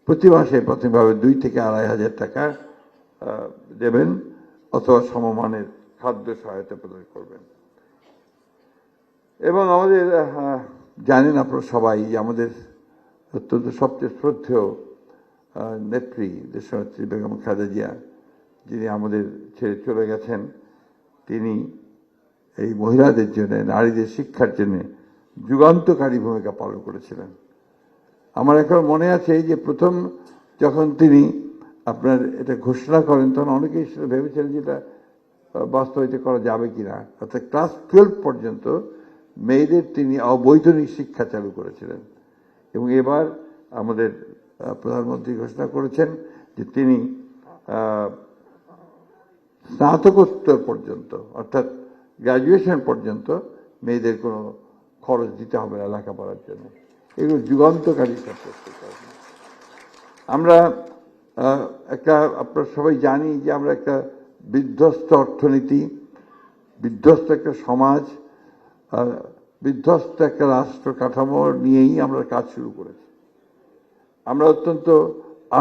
প্রতি মাসে প্রাথমিকভাবে 2 থেকে 2,500 টাকা দেবেন অথবা সমমানের খাদ্য সহায়তা প্রদান করবেন। এবং আমাদের জানেন আপনারা সবাই যে আমাদের অত্যন্ত সবচেয়ে শ্রদ্ধেয় নেত্রী দেশনেত্রী বেগম খালেদা জিয়া, যিনি আমাদের ছেড়ে চলে গেছেন, তিনি এই মহিলাদের জন্য, নারীদের শিক্ষার জন্য যুগান্তকারী ভূমিকা পালন করেছিলেন। আমার এখন মনে আছে যে প্রথম যখন তিনি আপনার এটা ঘোষণা করেন, তখন অনেকেই সেটা ভেবেছিলেন যে এটা বাস্তবায়িত করা যাবে কিনা। অর্থাৎ ক্লাস 12 পর্যন্ত মেয়েদের তিনি অবৈতনিক শিক্ষা চালু করেছিলেন। এবং এবার আমাদের প্রধানমন্ত্রী ঘোষণা করেছেন যে তিনি স্নাতকোত্তর পর্যন্ত, অর্থাৎ গ্র্যাজুয়েশন পর্যন্ত মেয়েদের কোনো খরচ দিতে হবে না লেখাপড়ার জন্য। এগুলো যুগান্তকারী আমরা আপনারা সবাই জানি যে আমরা একটা বিধ্বস্ত অর্থনীতি, বিধ্বস্ত একটা সমাজ, বিধ্বস্ত একটা রাষ্ট্র কাঠামো নিয়েই আমরা কাজ শুরু করেছি। আমরা অত্যন্ত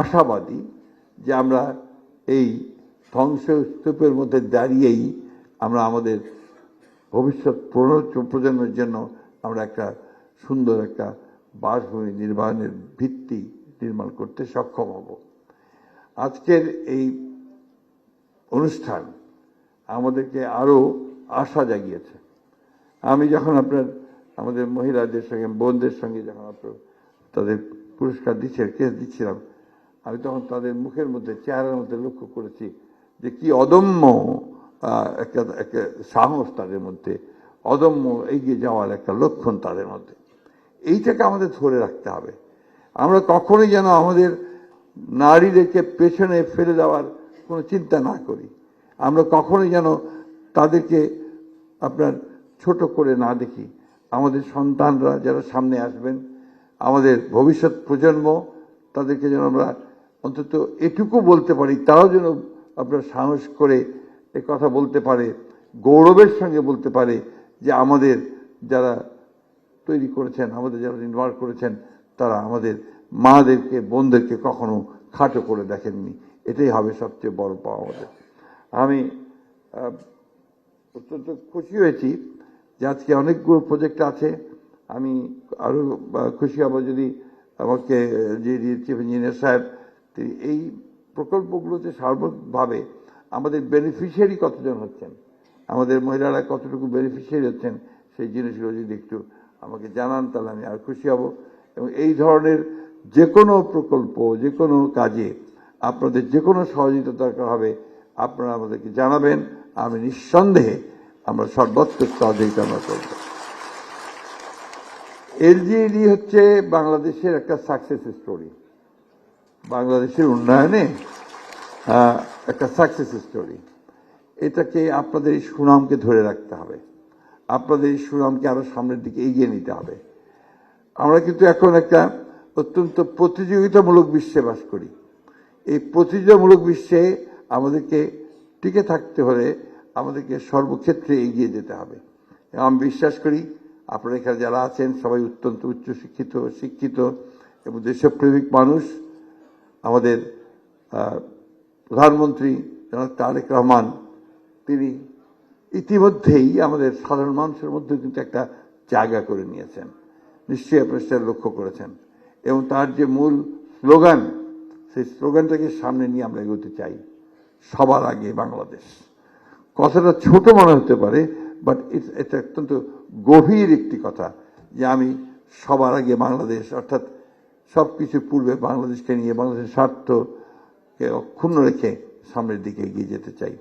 আশাবাদী যে আমরা এই ধ্বংসস্তূপের মধ্যে দাঁড়িয়েই আমরা আমাদের ভবিষ্যৎ প্রজন্মের জন্য আমরা একটা সুন্দর একটা বাসভূমি নির্মাণের ভিত্তি নির্মাণ করতে সক্ষম হব। আজকের এই অনুষ্ঠান আমাদেরকে আরো আশা জাগিয়েছে। আমি যখন আমাদের মহিলাদের সঙ্গে, বোনদের সঙ্গে যখন তাদের পুরস্কার দিচ্ছিলাম, আমি তখন তাদের মুখের মধ্যে, চেহারার মধ্যে লক্ষ্য করেছি যে কি অদম্য একটা সাহস তাদের মধ্যে, অদম্য এগিয়ে যাওয়ার একটা লক্ষণ তাদের মধ্যে। এইটাকে আমাদের ধরে রাখতে হবে। আমরা কখনোই যেন আমাদের নারীদেরকে পেছনে ফেলে দেওয়ার কোনো চিন্তা না করি। আমরা কখনোই যেন তাদেরকে ছোট করে না দেখি। আমাদের সন্তানরা যারা সামনে আসবেন, আমাদের ভবিষ্যৎ প্রজন্ম, তাদেরকে যেন আমরা অন্তত এটুকু বলতে পারি, তারাও যেন সাহস করে এ কথা বলতে পারে, গৌরবের সঙ্গে বলতে পারে যে আমাদের যারা তৈরি করেছেন, আমাদের যারা নির্মাণ করেছেন, তারা আমাদের মাদেরকে, বোনদেরকে কখনো খাটো করে দেখেননি। এটাই হবে সবচেয়ে বড় পাওয়া আমাদের। আমি অত্যন্ত খুশি হয়েছি যে আজকে অনেকগুলো প্রজেক্ট আছে। আমি আরো খুশি হব যদি আমাকে যে চিফ ইঞ্জিনিয়ার সাহেব, তিনি এই প্রকল্পগুলোতে সার্বিকভাবে আমাদের বেনিফিশিয়ারি কতজন হচ্ছেন, আমাদের মহিলারা কতটুকু বেনিফিশিয়ারি হচ্ছেন, সেই জিনিসগুলো যদি একটু আমাকে জানান, তাহলে আমি আর খুশি হব। এবং এই ধরনের যে কোনো প্রকল্প, যে কোনো কাজে আপনাদের যে কোনো সহযোগিতা দরকার হবে, আপনারা আমাদেরকে জানাবেন। আমি নিঃসন্দেহে আমরা সর্বোচ্চ সহযোগিতা করব। এলজিইডি হচ্ছে বাংলাদেশের একটা সাকসেস স্টোরি, বাংলাদেশের উন্নয়নে একটা সাকসেস স্টোরি। এটাকে আপনাদের এই সুনামকে ধরে রাখতে হবে, আপনাদের এই সুনামকে আরো সামনের দিকে এগিয়ে নিতে হবে। আমরা কিন্তু এখন একটা অত্যন্ত প্রতিযোগিতামূলক বিশ্বে বাস করি। এই প্রতিযোগিতামূলক বিশ্বে আমাদেরকে টিকে থাকতে হলে আমাদেরকে সর্বক্ষেত্রে এগিয়ে যেতে হবে। আমি বিশ্বাস করি আপনারা এখানে যারা আছেন সবাই অত্যন্ত উচ্চ শিক্ষিত এবং দেশপ্রেমিক মানুষ। আমাদের প্রধানমন্ত্রী জনাব তারেক রহমান, তিনি ইতিমধ্যেই আমাদের সাধারণ মানুষের মধ্যে কিন্তু একটা জায়গা করে নিয়েছেন, নিশ্চয়ই আপনারা সেটা লক্ষ্য করেছেন। এবং তার যে মূল স্লোগান, সেই স্লোগানটাকে সামনে নিয়ে আমরা এগোতে চাই, সবার আগে বাংলাদেশ। কথাটা ছোট মনে হতে পারে, বাট এটা অত্যন্ত গভীর একটি কথা যে আমি সবার আগে বাংলাদেশ, অর্থাৎ সবকিছু পূর্বে বাংলাদেশকে নিয়ে, বাংলাদেশের স্বার্থকে অক্ষুণ্ণ রেখে সামনের দিকে এগিয়ে যেতে চাই।